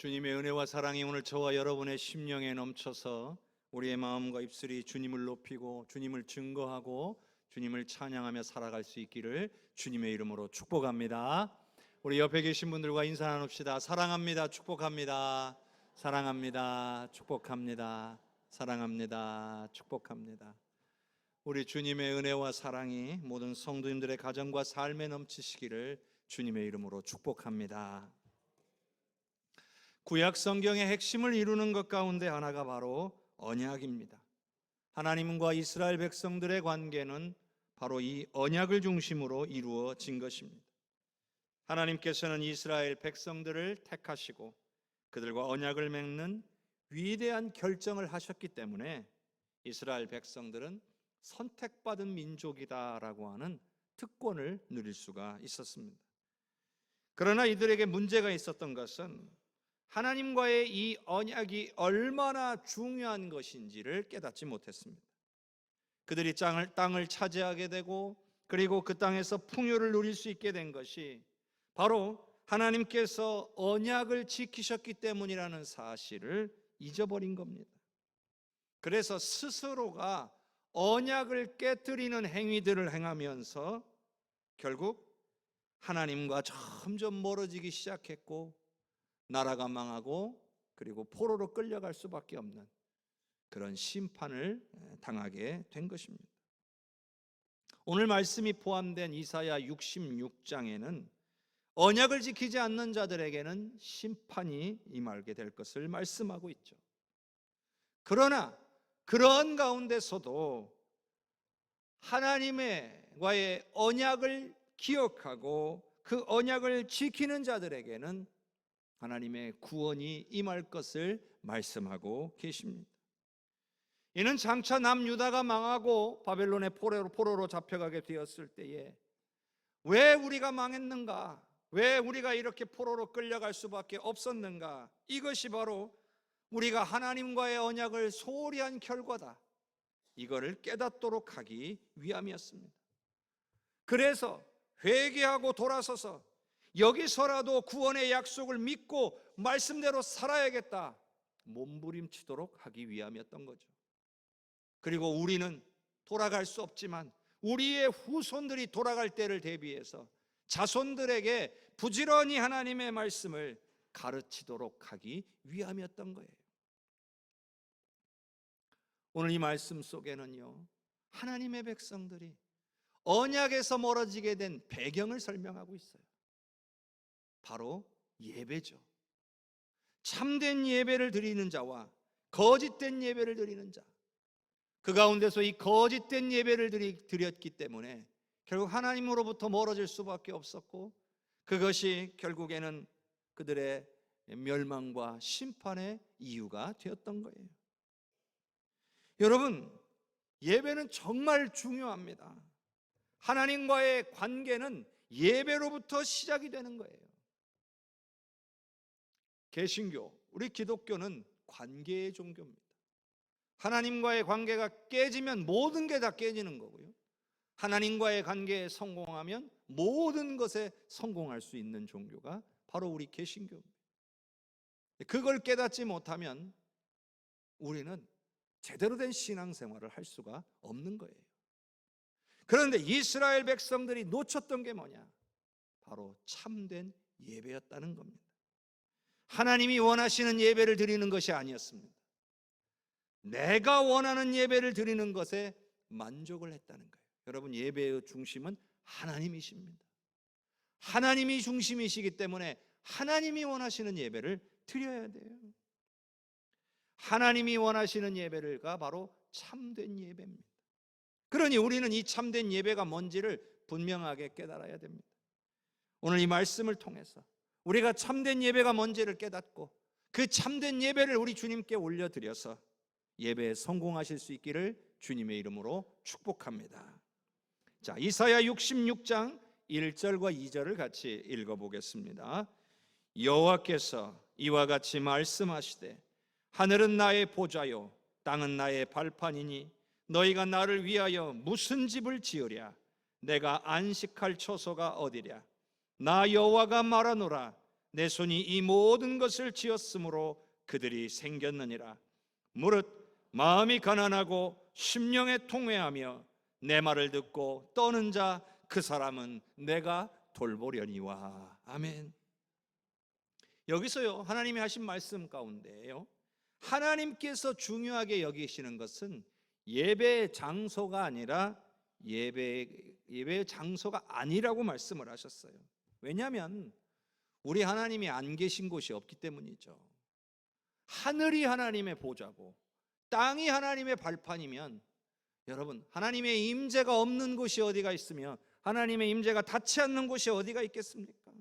주님의 은혜와 사랑이 오늘 저와 여러분의 심령에 넘쳐서 우리의 마음과 입술이 주님을 높이고 주님을 증거하고 주님을 찬양하며 살아갈 수 있기를 주님의 이름으로 축복합니다. 우리 옆에 계신 분들과 인사 나눕시다. 사랑합니다. 축복합니다. 사랑합니다. 축복합니다. 사랑합니다. 축복합니다. 우리 주님의 은혜와 사랑이 모든 성도님들의 가정과 삶에 넘치시기를 주님의 이름으로 축복합니다. 구약 성경의 핵심을 이루는 것 가운데 하나가 바로 언약입니다. 하나님과 이스라엘 백성들의 관계는 바로 이 언약을 중심으로 이루어진 것입니다. 하나님께서는 이스라엘 백성들을 택하시고 그들과 언약을 맺는 위대한 결정을 하셨기 때문에 이스라엘 백성들은 선택받은 민족이다라고 하는 특권을 누릴 수가 있었습니다. 그러나 이들에게 문제가 있었던 것은 하나님과의 이 언약이 얼마나 중요한 것인지를 깨닫지 못했습니다. 그들이 땅을 차지하게 되고 그리고 그 땅에서 풍요를 누릴 수 있게 된 것이 바로 하나님께서 언약을 지키셨기 때문이라는 사실을 잊어버린 겁니다. 그래서 스스로가 언약을 깨뜨리는 행위들을 행하면서 결국 하나님과 점점 멀어지기 시작했고 나라가 망하고 그리고 포로로 끌려갈 수밖에 없는 그런 심판을 당하게 된 것입니다. 오늘 말씀이 포함된 이사야 66장에는 언약을 지키지 않는 자들에게는 심판이 임하게 될 것을 말씀하고 있죠. 그러나 그런 가운데서도 하나님과의 언약을 기억하고 그 언약을 지키는 자들에게는 하나님의 구원이 임할 것을 말씀하고 계십니다. 이는 장차 남유다가 망하고 바벨론의 포로로 잡혀가게 되었을 때에 왜 우리가 망했는가? 왜 우리가 이렇게 포로로 끌려갈 수밖에 없었는가? 이것이 바로 우리가 하나님과의 언약을 소홀히 한 결과다. 이거를 깨닫도록 하기 위함이었습니다. 그래서 회개하고 돌아서서 여기서라도 구원의 약속을 믿고 말씀대로 살아야겠다 몸부림치도록 하기 위함이었던 거죠. 그리고 우리는 돌아갈 수 없지만 우리의 후손들이 돌아갈 때를 대비해서 자손들에게 부지런히 하나님의 말씀을 가르치도록 하기 위함이었던 거예요. 오늘 이 말씀 속에는요, 하나님의 백성들이 언약에서 멀어지게 된 배경을 설명하고 있어요. 바로 예배죠. 참된 예배를 드리는 자와 거짓된 예배를 드리는 자, 그 가운데서 이 거짓된 예배를 드렸기 때문에 결국 하나님으로부터 멀어질 수밖에 없었고 그것이 결국에는 그들의 멸망과 심판의 이유가 되었던 거예요. 여러분, 예배는 정말 중요합니다. 하나님과의 관계는 예배로부터 시작이 되는 거예요. 개신교, 우리 기독교는 관계의 종교입니다. 하나님과의 관계가 깨지면 모든 게 다 깨지는 거고요. 하나님과의 관계에 성공하면 모든 것에 성공할 수 있는 종교가 바로 우리 개신교입니다. 그걸 깨닫지 못하면 우리는 제대로 된 신앙생활을 할 수가 없는 거예요. 그런데 이스라엘 백성들이 놓쳤던 게 뭐냐? 바로 참된 예배였다는 겁니다. 하나님이 원하시는 예배를 드리는 것이 아니었습니다. 내가 원하는 예배를 드리는 것에 만족을 했다는 거예요. 여러분, 예배의 중심은 하나님이십니다. 하나님이 중심이시기 때문에 하나님이 원하시는 예배를 드려야 돼요. 하나님이 원하시는 예배가 바로 참된 예배입니다. 그러니 우리는 이 참된 예배가 뭔지를 분명하게 깨달아야 됩니다. 오늘 이 말씀을 통해서 우리가 참된 예배가 뭔지를 깨닫고 그 참된 예배를 우리 주님께 올려드려서 예배에 성공하실 수 있기를 주님의 이름으로 축복합니다. 자, 이사야 66장 1절과 2절을 같이 읽어보겠습니다. 여호와께서 이와 같이 말씀하시되 하늘은 나의 보좌요 땅은 나의 발판이니 너희가 나를 위하여 무슨 집을 지으랴? 내가 안식할 처소가 어디랴? 나 여호와가 말하노라. 내 손이 이 모든 것을 지었으므로 그들이 생겼느니라. 무릇 마음이 가난하고 심령에 통회하며 내 말을 듣고 떠는 자 그 사람은 내가 돌보려니와. 아멘. 여기서요, 하나님이 하신 말씀 가운데요, 하나님께서 중요하게 여기시는 것은 예배 장소가 아니라 예배 장소가 아니라고 말씀을 하셨어요. 왜냐하면 우리 하나님이 안 계신 곳이 없기 때문이죠. 하늘이 하나님의 보좌고 땅이 하나님의 발판이면, 여러분, 하나님의 임재가 없는 곳이 어디가 있으며 하나님의 임재가 닿지 않는 곳이 어디가 있겠습니까?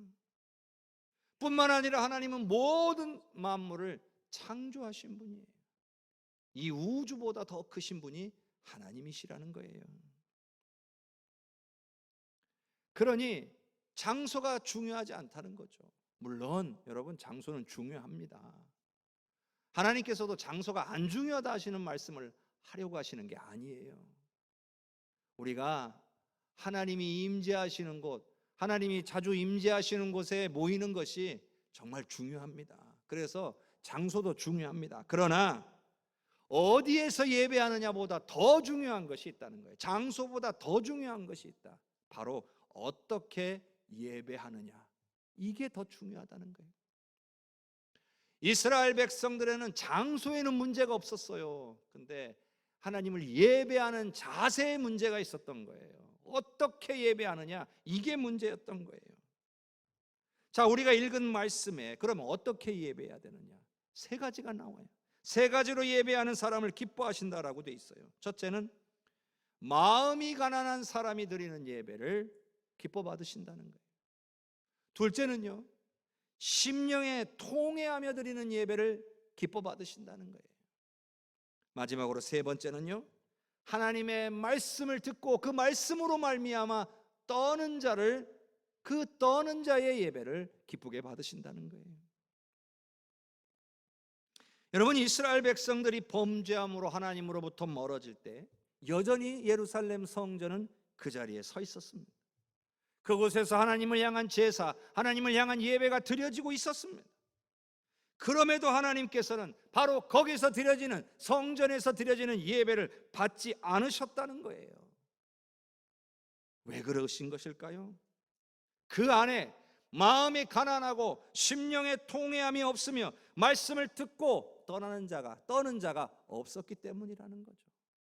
뿐만 아니라 하나님은 모든 만물을 창조하신 분이에요. 이 우주보다 더 크신 분이 하나님이시라는 거예요. 그러니 장소가 중요하지 않다는 거죠. 물론 여러분, 장소는 중요합니다. 하나님께서도 장소가 안 중요하다 하시는 말씀을 하려고 하시는 게 아니에요. 우리가 하나님이 임재하시는 곳, 하나님이 자주 임재하시는 곳에 모이는 것이 정말 중요합니다. 그래서 장소도 중요합니다. 그러나 어디에서 예배하느냐보다 더 중요한 것이 있다는 거예요. 장소보다 더 중요한 것이 있다. 바로 어떻게 예배하느냐, 이게 더 중요하다는 거예요. 이스라엘 백성들에는 장소에는 문제가 없었어요. 근데 하나님을 예배하는 자세에 문제가 있었던 거예요. 어떻게 예배하느냐, 이게 문제였던 거예요. 자, 우리가 읽은 말씀에 그럼 어떻게 예배해야 되느냐, 세 가지가 나와요. 세 가지로 예배하는 사람을 기뻐하신다라고 돼 있어요. 첫째는 마음이 가난한 사람이 드리는 예배를 기뻐 받으신다는 거예요. 둘째는요, 심령에 통회하며 드리는 예배를 기뻐 받으신다는 거예요. 마지막으로 세 번째는요, 하나님의 말씀을 듣고 그 말씀으로 말미암아 떠는 자를, 그 떠는 자의 예배를 기쁘게 받으신다는 거예요. 여러분, 이스라엘 백성들이 범죄함으로 하나님으로부터 멀어질 때 여전히 예루살렘 성전은 그 자리에 서 있었습니다. 그곳에서 하나님을 향한 제사, 하나님을 향한 예배가 드려지고 있었습니다. 그럼에도 하나님께서는 바로 거기서 드려지는, 성전에서 드려지는 예배를 받지 않으셨다는 거예요. 왜 그러신 것일까요? 그 안에 마음이 가난하고 심령에 통회함이 없으며 말씀을 듣고 떠는 자가 없었기 때문이라는 거죠.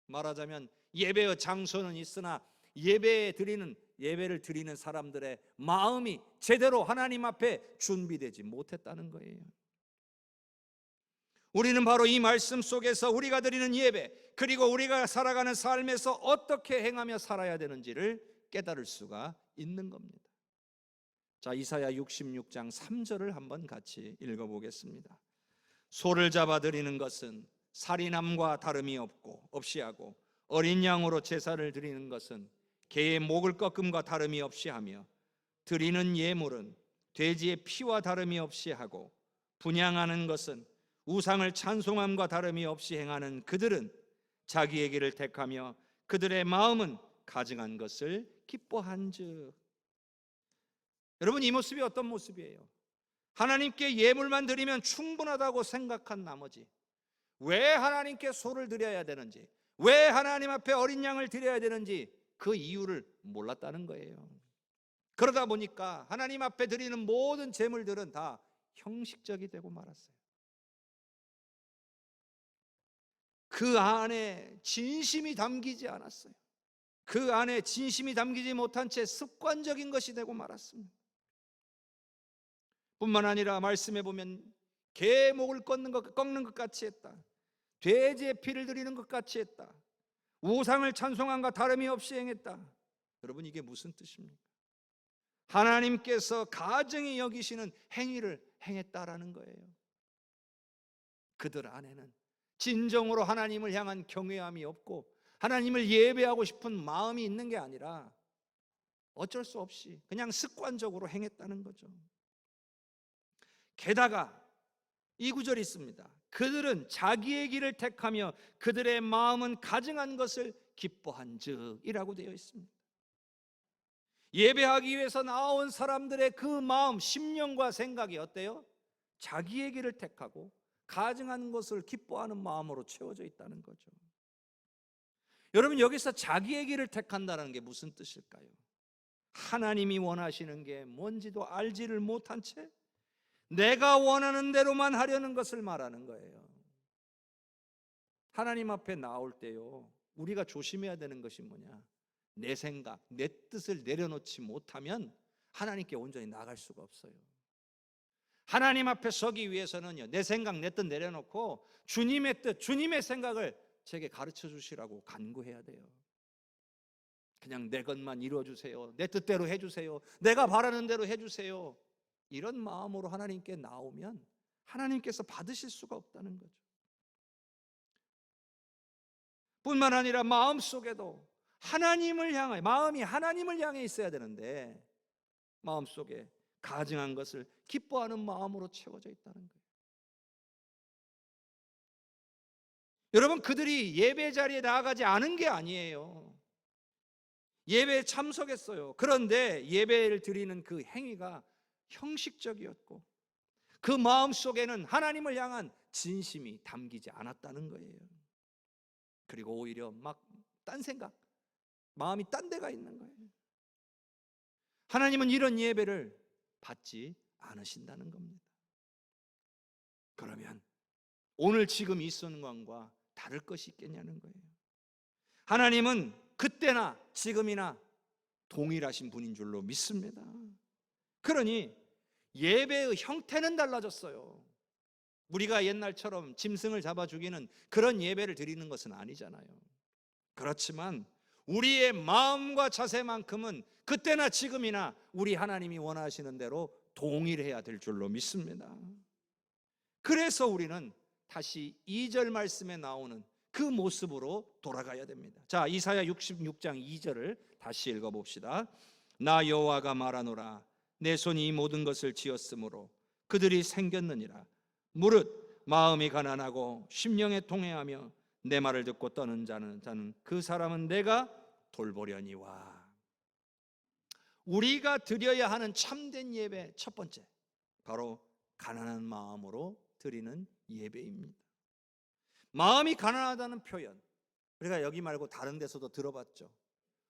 말하자면 예배의 장소는 있으나 예배를 드리는 사람들의 마음이 제대로 하나님 앞에 준비되지 못했다는 거예요. 우리는 바로 이 말씀 속에서 우리가 드리는 예배, 그리고 우리가 살아가는 삶에서 어떻게 행하며 살아야 되는지를 깨달을 수가 있는 겁니다. 자, 이사야 66장 3절을 한번 같이 읽어보겠습니다. 소를 잡아 드리는 것은 살인함과 다름이 없이 하고, 어린 양으로 제사를 드리는 것은 개의 목을 꺾음과 다름이 없이 하며, 드리는 예물은 돼지의 피와 다름이 없이 하고, 분향하는 것은 우상을 찬송함과 다름이 없이 행하는 그들은 자기의 길을 택하며 그들의 마음은 가증한 것을 기뻐한즉. 여러분, 이 모습이 어떤 모습이에요? 하나님께 예물만 드리면 충분하다고 생각한 나머지 왜 하나님께 소를 드려야 되는지, 왜 하나님 앞에 어린 양을 드려야 되는지 그 이유를 몰랐다는 거예요. 그러다 보니까 하나님 앞에 드리는 모든 제물들은 다 형식적이 되고 말았어요. 그 안에 진심이 담기지 않았어요. 그 안에 진심이 담기지 못한 채 습관적인 것이 되고 말았습니다. 뿐만 아니라 말씀해 보면 개의 목을 꺾는 것 같이 했다, 돼지의 피를 드리는 것 같이 했다, 우상을 찬송함과 다름이 없이 행했다. 여러분, 이게 무슨 뜻입니까? 하나님께서 가증히 여기시는 행위를 행했다라는 거예요. 그들 안에는 진정으로 하나님을 향한 경외함이 없고 하나님을 예배하고 싶은 마음이 있는 게 아니라 어쩔 수 없이 그냥 습관적으로 행했다는 거죠. 게다가 이 구절이 있습니다. 그들은 자기의 길을 택하며 그들의 마음은 가증한 것을 기뻐한즉 이라고 되어 있습니다. 예배하기 위해서 나온 사람들의 그 마음, 심령과 생각이 어때요? 자기의 길을 택하고 가증한 것을 기뻐하는 마음으로 채워져 있다는 거죠. 여러분, 여기서 자기의 길을 택한다는 게 무슨 뜻일까요? 하나님이 원하시는 게 뭔지도 알지를 못한 채 내가 원하는 대로만 하려는 것을 말하는 거예요. 하나님 앞에 나올 때요, 우리가 조심해야 되는 것이 뭐냐? 내 생각, 내 뜻을 내려놓지 못하면 하나님께 온전히 나갈 수가 없어요. 하나님 앞에 서기 위해서는요, 내 생각, 내 뜻 내려놓고 주님의 뜻, 주님의 생각을 제게 가르쳐 주시라고 간구해야 돼요. 그냥 내 것만 이루어 주세요, 내 뜻대로 해주세요, 내가 바라는 대로 해주세요, 이런 마음으로 하나님께 나오면 하나님께서 받으실 수가 없다는 거죠. 뿐만 아니라 마음속에도 하나님을 향해, 마음이 하나님을 향해 있어야 되는데 마음속에 가증한 것을 기뻐하는 마음으로 채워져 있다는 거예요. 여러분, 그들이 예배 자리에 나아가지 않은 게 아니에요. 예배에 참석했어요. 그런데 예배를 드리는 그 행위가 형식적이었고 그 마음속에는 하나님을 향한 진심이 담기지 않았다는 거예요. 그리고 오히려 막 딴 생각, 마음이 딴 데가 있는 거예요. 하나님은 이런 예배를 받지 않으신다는 겁니다. 그러면 오늘 지금 이 순간과 다를 것이 있겠냐는 거예요. 하나님은 그때나 지금이나 동일하신 분인 줄로 믿습니다. 그러니 예배의 형태는 달라졌어요. 우리가 옛날처럼 짐승을 잡아 죽이는 그런 예배를 드리는 것은 아니잖아요. 그렇지만 우리의 마음과 자세만큼은 그때나 지금이나 우리 하나님이 원하시는 대로 동일해야 될 줄로 믿습니다. 그래서 우리는 다시 2절 말씀에 나오는 그 모습으로 돌아가야 됩니다. 자, 이사야 66장 2절을 다시 읽어봅시다. 나 여호와가 말하노라, 내 손이 이 모든 것을 지었으므로 그들이 생겼느니라. 무릇 마음이 가난하고 심령에 통회하며 내 말을 듣고 떠는 자는 그 사람은 내가 돌보려니와. 우리가 드려야 하는 참된 예배 첫 번째, 바로 가난한 마음으로 드리는 예배입니다. 마음이 가난하다는 표현, 우리가 여기 말고 다른 데서도 들어봤죠.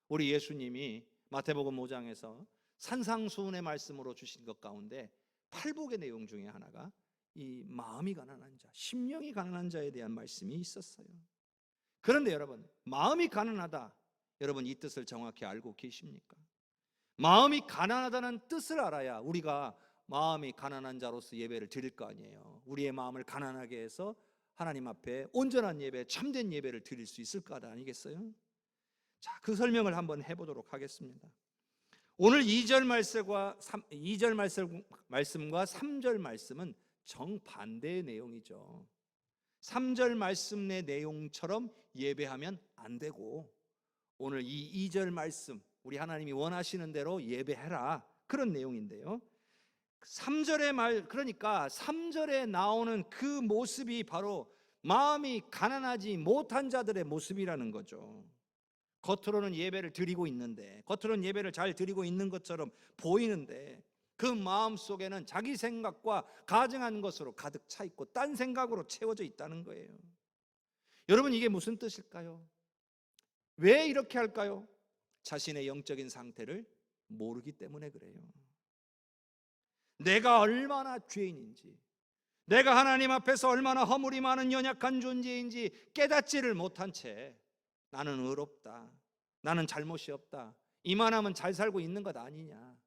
우리 예수님이 마태복음 5장에서 산상수훈의 말씀으로 주신 것 가운데 팔복의 내용 중에 하나가 이 마음이 가난한 자, 심령이 가난한 자에 대한 말씀이 있었어요. 그런데 여러분, 마음이 가난하다, 여러분 이 뜻을 정확히 알고 계십니까? 마음이 가난하다는 뜻을 알아야 우리가 마음이 가난한 자로서 예배를 드릴 거 아니에요. 우리의 마음을 가난하게 해서 하나님 앞에 온전한 예배, 참된 예배를 드릴 수 있을 거 아니겠어요? 자, 그 설명을 한번 해보도록 하겠습니다. 오늘 2절 말씀과 3절 말씀은 정반대의 내용이죠. 3절 말씀의 내용처럼 예배하면 안 되고 오늘 이 2절 말씀, 우리 하나님이 원하시는 대로 예배해라, 그런 내용인데요. 3절의 말, 그러니까 3절에 나오는 그 모습이 바로 마음이 가난하지 못한 자들의 모습이라는 거죠. 겉으로는 예배를 드리고 있는데, 겉으로는 예배를 잘 드리고 있는 것처럼 보이는데 그 마음 속에는 자기 생각과 가증한 것으로 가득 차 있고 딴 생각으로 채워져 있다는 거예요. 여러분, 이게 무슨 뜻일까요? 왜 이렇게 할까요? 자신의 영적인 상태를 모르기 때문에 그래요. 내가 얼마나 죄인인지, 내가 하나님 앞에서 얼마나 허물이 많은 연약한 존재인지 깨닫지를 못한 채 나는 의롭다, 나는 잘못이 없다, 이만하면 잘 살고 있는 것 아니냐,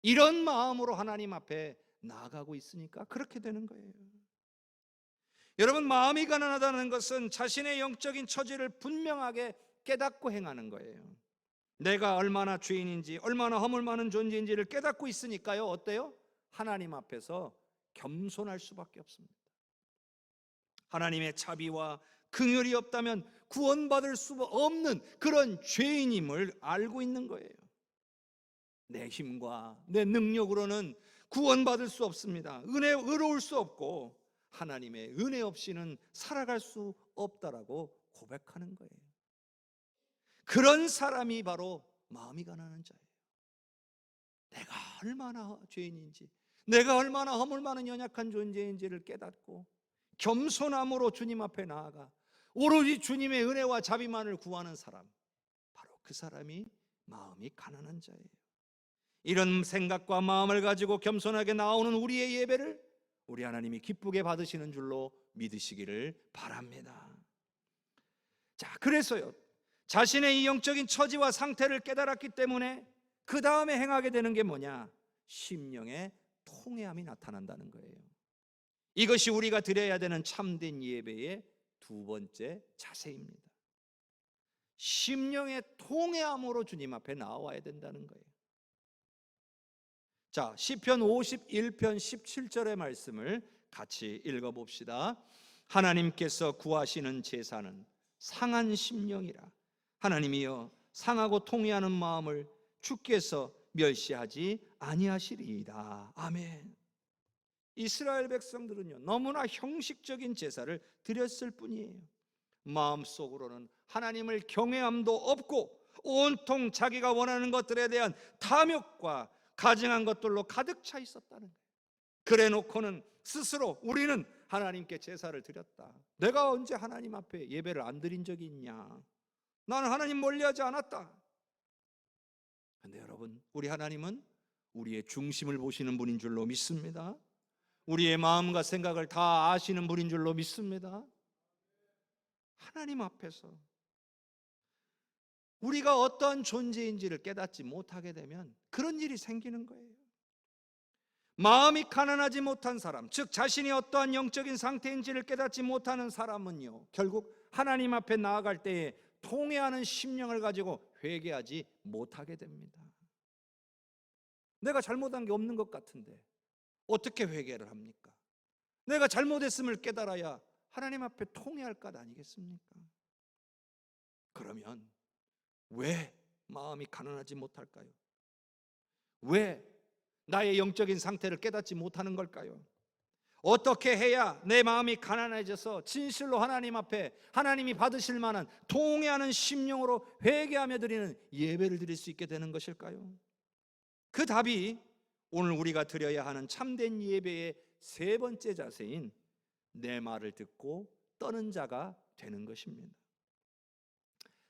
이런 마음으로 하나님 앞에 나아가고 있으니까 그렇게 되는 거예요. 여러분, 마음이 가난하다는 것은 자신의 영적인 처지를 분명하게 깨닫고 행하는 거예요. 내가 얼마나 죄인인지, 얼마나 허물 많은 존재인지를 깨닫고 있으니까요, 어때요? 하나님 앞에서 겸손할 수밖에 없습니다. 하나님의 자비와 긍휼이 없다면 구원받을 수 없는 그런 죄인임을 알고 있는 거예요. 내 힘과 내 능력으로는 구원받을 수 없습니다. 의로울 수 없고 하나님의 은혜 없이는 살아갈 수 없다라고 고백하는 거예요. 그런 사람이 바로 마음이 가난한 자예요. 내가 얼마나 죄인인지, 내가 얼마나 허물 많은 연약한 존재인지를 깨닫고 겸손함으로 주님 앞에 나아가 오로지 주님의 은혜와 자비만을 구하는 사람, 바로 그 사람이 마음이 가난한 자예요. 이런 생각과 마음을 가지고 겸손하게 나오는 우리의 예배를 우리 하나님이 기쁘게 받으시는 줄로 믿으시기를 바랍니다. 자, 그래서요, 자신의 이 영적인 처지와 상태를 깨달았기 때문에 그 다음에 행하게 되는 게 뭐냐? 심령의 통회함이 나타난다는 거예요. 이것이 우리가 드려야 되는 참된 예배의 두 번째 자세입니다. 심령의 통회함으로 주님 앞에 나와야 된다는 거예요. 자, 시편 51편 17절의 말씀을 같이 읽어봅시다. 하나님께서 구하시는 제사는 상한 심령이라. 하나님이여, 상하고 통회하는 마음을 주께서 멸시하지 아니하시리이다. 아멘. 이스라엘 백성들은요, 너무나 형식적인 제사를 드렸을 뿐이에요. 마음속으로는 하나님을 경외함도 없고 온통 자기가 원하는 것들에 대한 탐욕과 가증한 것들로 가득 차 있었다는 거예요. 그래 놓고는 스스로 우리는 하나님께 제사를 드렸다. 내가 언제 하나님 앞에 예배를 안 드린 적이 있냐? 나는 하나님 멀리하지 않았다. 그런데 여러분, 우리 하나님은 우리의 중심을 보시는 분인 줄로 믿습니다. 우리의 마음과 생각을 다 아시는 분인 줄로 믿습니다. 하나님 앞에서 우리가 어떠한 존재인지를 깨닫지 못하게 되면 그런 일이 생기는 거예요. 마음이 가난하지 못한 사람, 즉 자신이 어떠한 영적인 상태인지를 깨닫지 못하는 사람은요, 결국 하나님 앞에 나아갈 때에 통회하는 심령을 가지고 회개하지 못하게 됩니다. 내가 잘못한 게 없는 것 같은데 어떻게 회개를 합니까? 내가 잘못했음을 깨달아야 하나님 앞에 통회할 것 아니겠습니까? 그러면 왜 마음이 가난하지 못할까요? 왜 나의 영적인 상태를 깨닫지 못하는 걸까요? 어떻게 해야 내 마음이 가난해져서 진실로 하나님 앞에 하나님이 받으실 만한 통회하는 심령으로 회개하며 드리는 예배를 드릴 수 있게 되는 것일까요? 그 답이 오늘 우리가 드려야 하는 참된 예배의 세 번째 자세인 내 말을 듣고 떠는 자가 되는 것입니다.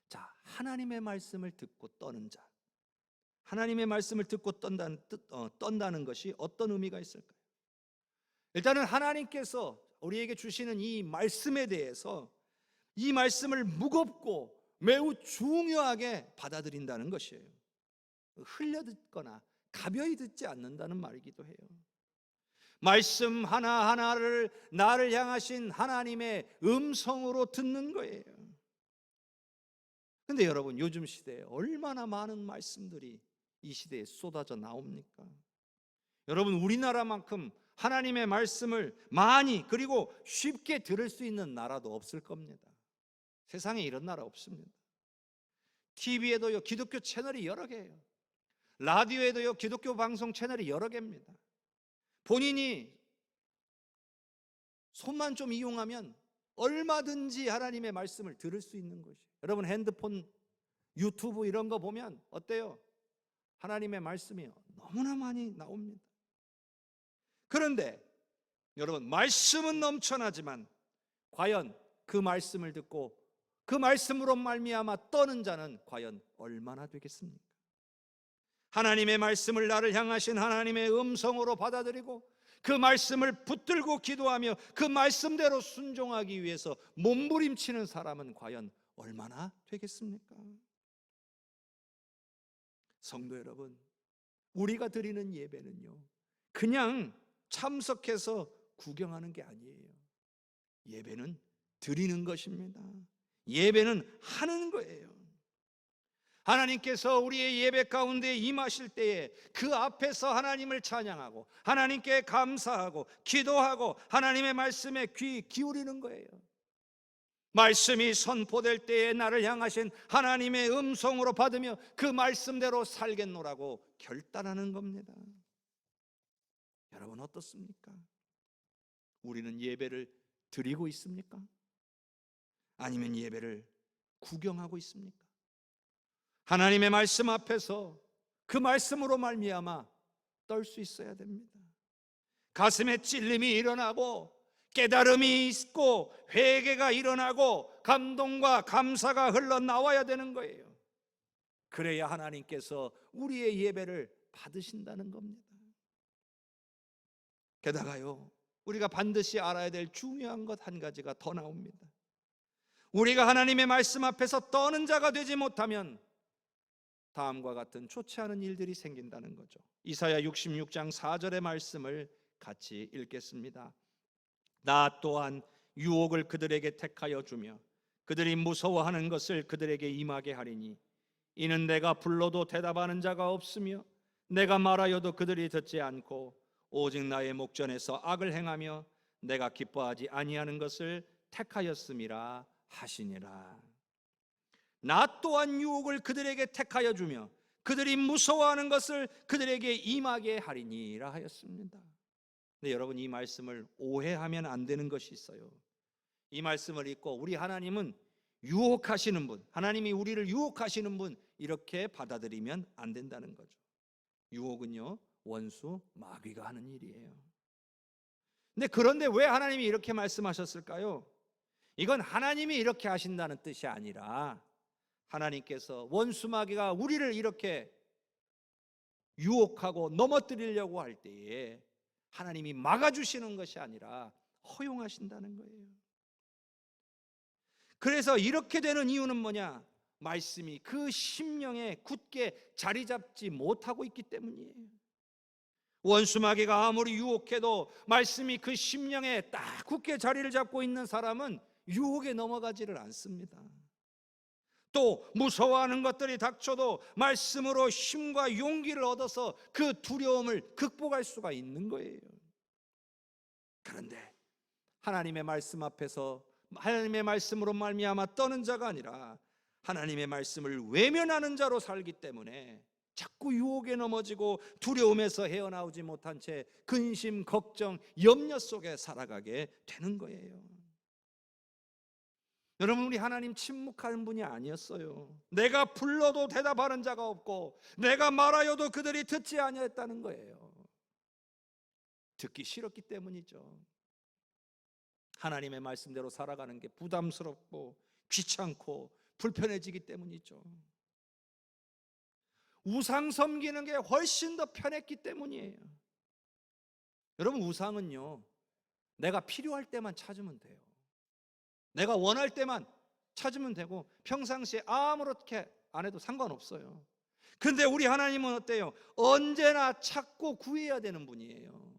자, 하나님의 말씀을 듣고 떠는 자, 하나님의 말씀을 듣고 떤다는 것이 어떤 의미가 있을까요? 일단은 하나님께서 우리에게 주시는 이 말씀에 대해서 이 말씀을 무겁고 매우 중요하게 받아들인다는 것이에요. 흘려 듣거나 가벼이 듣지 않는다는 말이기도 해요. 말씀 하나하나를 나를 향하신 하나님의 음성으로 듣는 거예요. 근데 여러분, 요즘 시대에 얼마나 많은 말씀들이 이 시대에 쏟아져 나옵니까? 여러분, 우리나라만큼 하나님의 말씀을 많이 그리고 쉽게 들을 수 있는 나라도 없을 겁니다. 세상에 이런 나라 없습니다. TV에도요 기독교 채널이 여러 개예요. 라디오에도요 기독교 방송 채널이 여러 개입니다. 본인이 손만 좀 이용하면 얼마든지 하나님의 말씀을 들을 수 있는 것이에요. 여러분, 핸드폰, 유튜브 이런 거 보면 어때요? 하나님의 말씀이 너무나 많이 나옵니다. 그런데 여러분, 말씀은 넘쳐나지만 과연 그 말씀을 듣고 그 말씀으로 말미암아 떠는 자는 과연 얼마나 되겠습니까? 하나님의 말씀을 나를 향하신 하나님의 음성으로 받아들이고 그 말씀을 붙들고 기도하며 그 말씀대로 순종하기 위해서 몸부림치는 사람은 과연 얼마나 되겠습니까? 성도 여러분, 우리가 드리는 예배는요 그냥 참석해서 구경하는 게 아니에요. 예배는 드리는 것입니다. 예배는 하는 거예요. 하나님께서 우리의 예배 가운데 임하실 때에 그 앞에서 하나님을 찬양하고 하나님께 감사하고 기도하고 하나님의 말씀에 귀 기울이는 거예요. 말씀이 선포될 때에 나를 향하신 하나님의 음성으로 받으며 그 말씀대로 살겠노라고 결단하는 겁니다. 여러분, 어떻습니까? 우리는 예배를 드리고 있습니까? 아니면 예배를 구경하고 있습니까? 하나님의 말씀 앞에서 그 말씀으로 말미암아 떨 수 있어야 됩니다. 가슴에 찔림이 일어나고 깨달음이 있고 회개가 일어나고 감동과 감사가 흘러나와야 되는 거예요. 그래야 하나님께서 우리의 예배를 받으신다는 겁니다. 게다가요, 우리가 반드시 알아야 될 중요한 것 한 가지가 더 나옵니다. 우리가 하나님의 말씀 앞에서 떠는 자가 되지 못하면 다음과 같은 좋지 않은 일들이 생긴다는 거죠. 이사야 66장 4절의 말씀을 같이 읽겠습니다. 나 또한 유혹을 그들에게 택하여 주며 그들이 무서워하는 것을 그들에게 임하게 하리니 이는 내가 불러도 대답하는 자가 없으며 내가 말하여도 그들이 듣지 않고 오직 나의 목전에서 악을 행하며 내가 기뻐하지 아니하는 것을 택하였음이라 하시니라. 나 또한 유혹을 그들에게 택하여 주며 그들이 무서워하는 것을 그들에게 임하게 하리니라 하였습니다. 근데 여러분, 이 말씀을 오해하면 안 되는 것이 있어요. 이 말씀을 읽고 우리 하나님은 유혹하시는 분, 하나님이 우리를 유혹하시는 분, 이렇게 받아들이면 안 된다는 거죠. 유혹은요, 원수 마귀가 하는 일이에요. 근데 그런데 왜 하나님이 이렇게 말씀하셨을까요? 이건 하나님이 이렇게 하신다는 뜻이 아니라 하나님께서 원수 마귀가 우리를 이렇게 유혹하고 넘어뜨리려고 할 때에 하나님이 막아주시는 것이 아니라 허용하신다는 거예요. 그래서 이렇게 되는 이유는 뭐냐? 말씀이 그 심령에 굳게 자리 잡지 못하고 있기 때문이에요. 원수 마귀가 아무리 유혹해도 말씀이 그 심령에 딱 굳게 자리를 잡고 있는 사람은 유혹에 넘어가지를 않습니다. 또 무서워하는 것들이 닥쳐도 말씀으로 힘과 용기를 얻어서 그 두려움을 극복할 수가 있는 거예요. 그런데 하나님의 말씀 앞에서 하나님의 말씀으로 말미암아 떠는 자가 아니라 하나님의 말씀을 외면하는 자로 살기 때문에 자꾸 유혹에 넘어지고 두려움에서 헤어나오지 못한 채 근심, 걱정, 염려 속에 살아가게 되는 거예요. 여러분, 우리 하나님 침묵하는 분이 아니었어요. 내가 불러도 대답하는 자가 없고 내가 말하여도 그들이 듣지 아니했다는 거예요. 듣기 싫었기 때문이죠. 하나님의 말씀대로 살아가는 게 부담스럽고 귀찮고 불편해지기 때문이죠. 우상 섬기는 게 훨씬 더 편했기 때문이에요. 여러분, 우상은요, 내가 필요할 때만 찾으면 돼요. 내가 원할 때만 찾으면 되고 평상시에 아무렇게 안 해도 상관없어요. 근데 우리 하나님은 어때요? 언제나 찾고 구해야 되는 분이에요.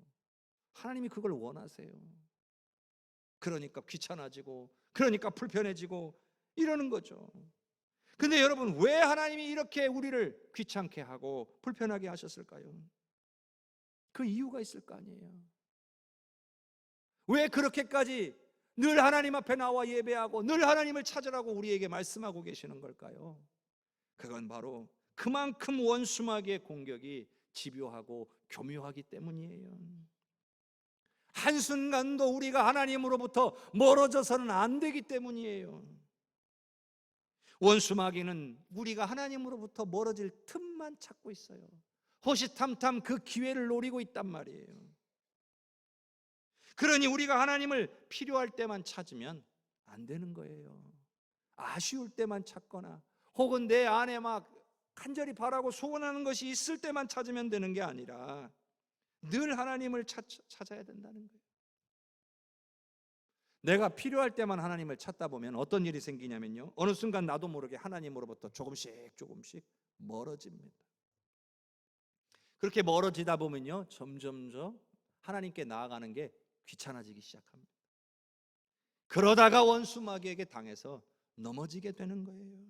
하나님이 그걸 원하세요. 그러니까 귀찮아지고, 그러니까 불편해지고 이러는 거죠. 근데 여러분, 왜 하나님이 이렇게 우리를 귀찮게 하고 불편하게 하셨을까요? 그 이유가 있을 거 아니에요. 왜 그렇게까지 늘 하나님 앞에 나와 예배하고 늘 하나님을 찾으라고 우리에게 말씀하고 계시는 걸까요? 그건 바로 그만큼 원수 마귀의 공격이 집요하고 교묘하기 때문이에요. 한순간도 우리가 하나님으로부터 멀어져서는 안 되기 때문이에요. 원수 마귀는 우리가 하나님으로부터 멀어질 틈만 찾고 있어요. 호시탐탐 그 기회를 노리고 있단 말이에요. 그러니 우리가 하나님을 필요할 때만 찾으면 안 되는 거예요. 아쉬울 때만 찾거나 혹은 내 안에 막 간절히 바라고 소원하는 것이 있을 때만 찾으면 되는 게 아니라 늘 하나님을 찾아야 된다는 거예요. 내가 필요할 때만 하나님을 찾다 보면 어떤 일이 생기냐면요, 어느 순간 나도 모르게 하나님으로부터 조금씩 멀어집니다. 그렇게 멀어지다 보면요, 점점점 하나님께 나아가는 게 귀찮아지기 시작합니다. 그러다가 원수 마귀에게 당해서 넘어지게 되는 거예요.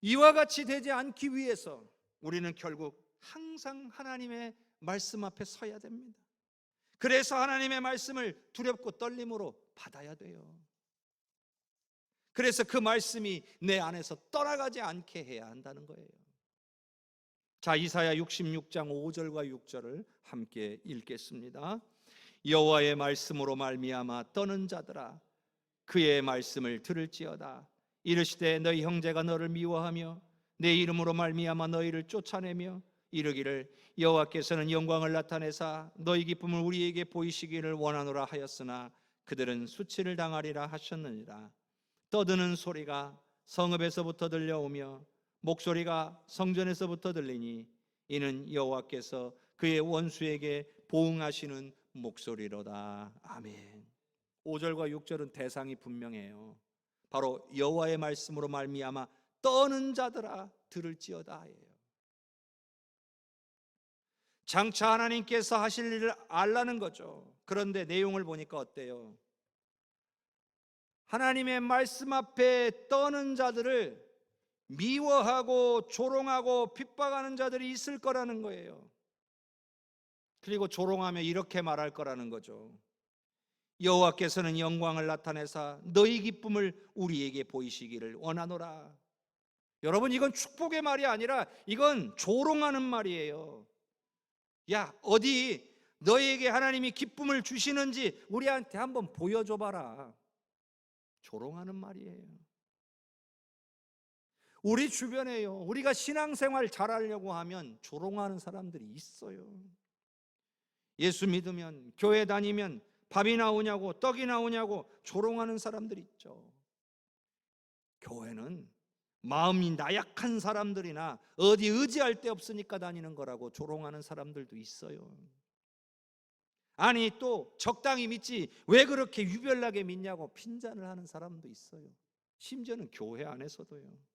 이와 같이 되지 않기 위해서 우리는 결국 항상 하나님의 말씀 앞에 서야 됩니다. 그래서 하나님의 말씀을 두렵고 떨림으로 받아야 돼요. 그래서 그 말씀이 내 안에서 떠나가지 않게 해야 한다는 거예요. 자, 이사야 66장 5절과 6절을 함께 읽겠습니다. 여호와의 말씀으로 말미암아 떠는 자들아, 그의 말씀을 들을지어다. 이르시되 너희 형제가 너를 미워하며 내 이름으로 말미암아 너희를 쫓아내며 이르기를 여호와께서는 영광을 나타내사 너희 기쁨을 우리에게 보이시기를 원하노라 하였으나 그들은 수치를 당하리라 하셨느니라. 떠드는 소리가 성읍에서부터 들려오며 목소리가 성전에서부터 들리니 이는 여호와께서 그의 원수에게 보응하시는 목소리로다. 아멘. 5절과 6절은 대상이 분명해요. 바로 여호와의 말씀으로 말미암아 떠는 자들아 들을지어다예요. 장차 하나님께서 하실 일을 알라는 거죠. 그런데 내용을 보니까 어때요? 하나님의 말씀 앞에 떠는 자들을 미워하고 조롱하고 핍박하는 자들이 있을 거라는 거예요. 그리고 조롱하며 이렇게 말할 거라는 거죠. 여호와께서는 영광을 나타내사 너희 기쁨을 우리에게 보이시기를 원하노라. 여러분, 이건 축복의 말이 아니라 이건 조롱하는 말이에요. 야, 어디 너희에게 하나님이 기쁨을 주시는지 우리한테 한번 보여줘 봐라. 조롱하는 말이에요. 우리 주변에요, 우리가 신앙생활 잘하려고 하면 조롱하는 사람들이 있어요. 예수 믿으면, 교회 다니면 밥이 나오냐고 떡이 나오냐고 조롱하는 사람들이 있죠. 교회는 마음이 나약한 사람들이나 어디 의지할 데 없으니까 다니는 거라고 조롱하는 사람들도 있어요. 아니, 또 적당히 믿지 왜 그렇게 유별나게 믿냐고 핀잔을 하는 사람도 있어요. 심지어는 교회 안에서도요.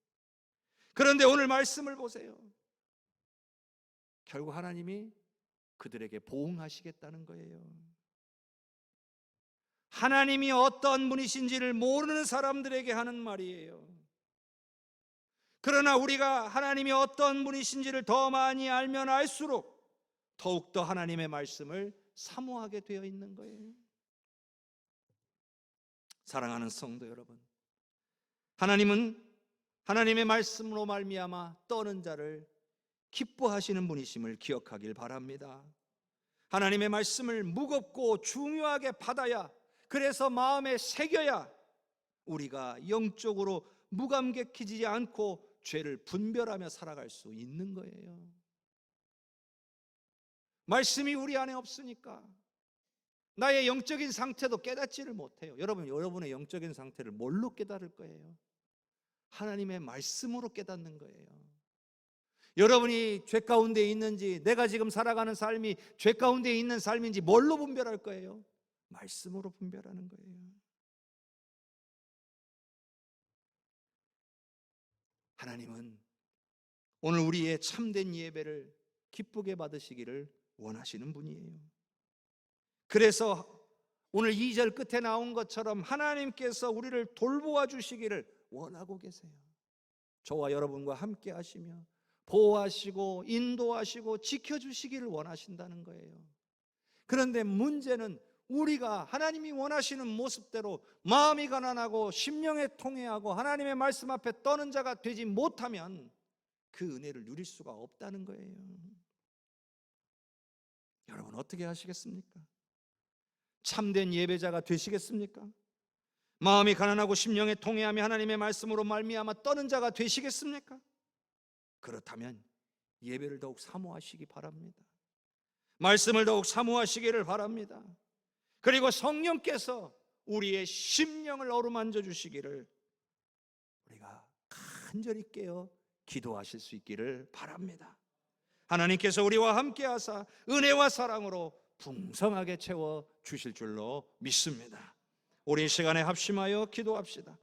그런데 오늘 말씀을 보세요. 결국 하나님이 그들에게 보응하시겠다는 거예요. 하나님이 어떤 분이신지를 모르는 사람들에게 하는 말이에요. 그러나 우리가 하나님이 어떤 분이신지를 더 많이 알면 알수록 더욱더 하나님의 말씀을 사모하게 되어 있는 거예요. 사랑하는 성도 여러분, 하나님은 하나님의 말씀으로 말미암아 떠는 자를 기뻐하시는 분이심을 기억하길 바랍니다. 하나님의 말씀을 무겁고 중요하게 받아야, 그래서 마음에 새겨야 우리가 영적으로 무감격해지지 않고 죄를 분별하며 살아갈 수 있는 거예요. 말씀이 우리 안에 없으니까 나의 영적인 상태도 깨닫지를 못해요. 여러분의 영적인 상태를 뭘로 깨달을 거예요? 하나님의 말씀으로 깨닫는 거예요. 여러분이 죄 가운데 있는지, 내가 지금 살아가는 삶이 죄 가운데 있는 삶인지 뭘로 분별할 거예요? 말씀으로 분별하는 거예요. 하나님은 오늘 우리의 참된 예배를 기쁘게 받으시기를 원하시는 분이에요. 그래서 오늘 2절 끝에 나온 것처럼 하나님께서 우리를 돌보아 주시기를 원하고 계세요. 저와 여러분과 함께 하시며 보호하시고 인도하시고 지켜주시기를 원하신다는 거예요. 그런데 문제는 우리가 하나님이 원하시는 모습대로 마음이 가난하고 심령에 통회하고 하나님의 말씀 앞에 떠는 자가 되지 못하면 그 은혜를 누릴 수가 없다는 거예요. 여러분, 어떻게 하시겠습니까? 참된 예배자가 되시겠습니까? 마음이 가난하고 심령에 통회하며 하나님의 말씀으로 말미암아 떠는 자가 되시겠습니까? 그렇다면 예배를 더욱 사모하시기 바랍니다. 말씀을 더욱 사모하시기를 바랍니다. 그리고 성령께서 우리의 심령을 어루만져 주시기를 우리가 간절히 깨어 기도하실 수 있기를 바랍니다. 하나님께서 우리와 함께 하사 은혜와 사랑으로 풍성하게 채워 주실 줄로 믿습니다. 우리 이 시간에 합심하여 기도합시다.